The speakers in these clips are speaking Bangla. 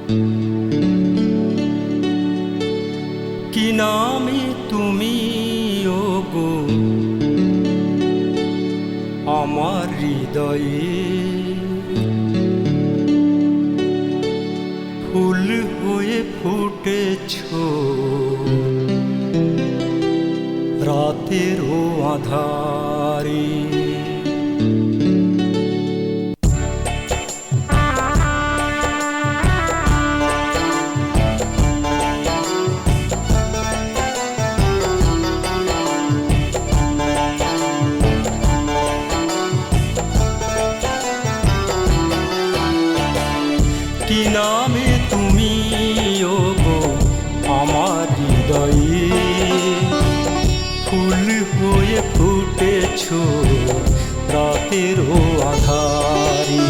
কি নামে তুমি ওগো আমার হৃদয়ে ফুল হয়ে ফুটেছো রাতেরও আঁধারে। কি নামে তুমি ওগো আমার হৃদয়ে ফুল হয়ে ফুটেছো রাতেরও আঁধারে।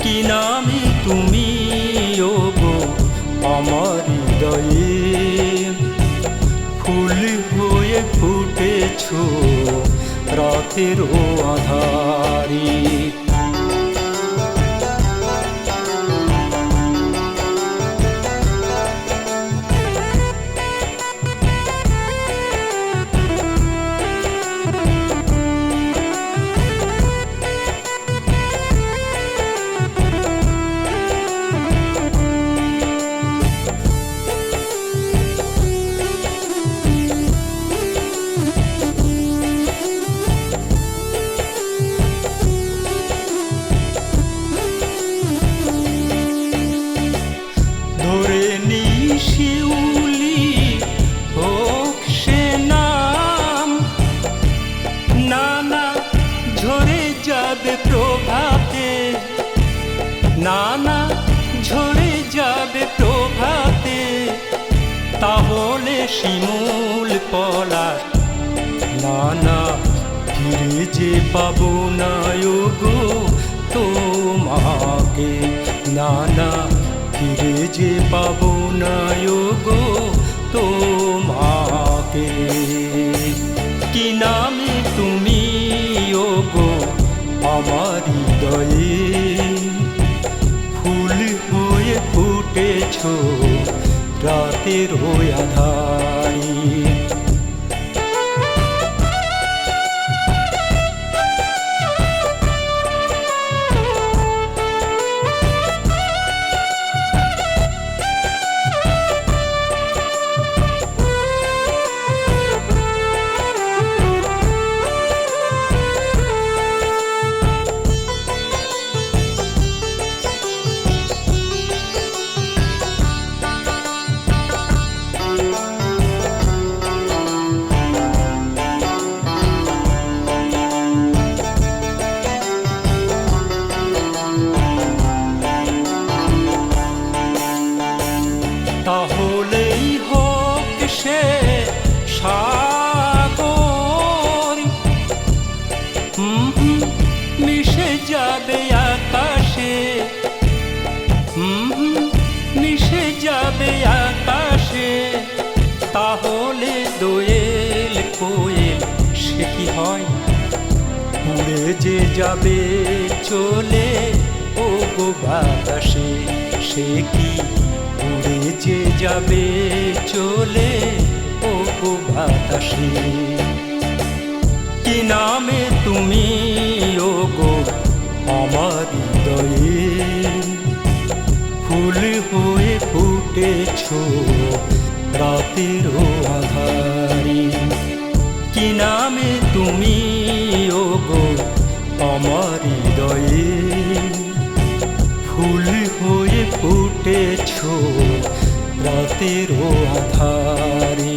কি নামে তুমি ওগো আমার হৃদয়ে ফুল হয়ে ফুটেছো রাতেরও আঁধারে। শিউলি হোক সে নাম, নানা ঝরে যাবে প্রভাতে, নানা ঝরে যাবে প্রভাতে। তাহলে শিমুল পলাশ নানা ফিরে যে পাবো না ওগো তোমাকে, নানা ফিরে যে পাবো না ওগো তোমাকে। কি নামে তুমি ওগো আমার হৃদয়ে ফুল হয়ে ফুটেছো রাতেরও আঁধারে। তাহলেই হোক সে সাগর, মিশে যাবে আকাশে, মিশে যাবে আকাশে। তাহলে দোয়েল কোয়েল সে কি হয় উড়ে যে যাবে চলে ওগো বাতাসে, সে কি উড়ে যে যাবে চলে ওগো বাতাসে। কি নামে তুমি ওগো আমার হৃদয়ে ফুল হয়ে ফুটেছো রাতেরও আঁধারে। কি নামে তুমি ওগো আমার হৃদয়ে ফুল হয়ে ফুটেছো রাতেরও আঁধারে।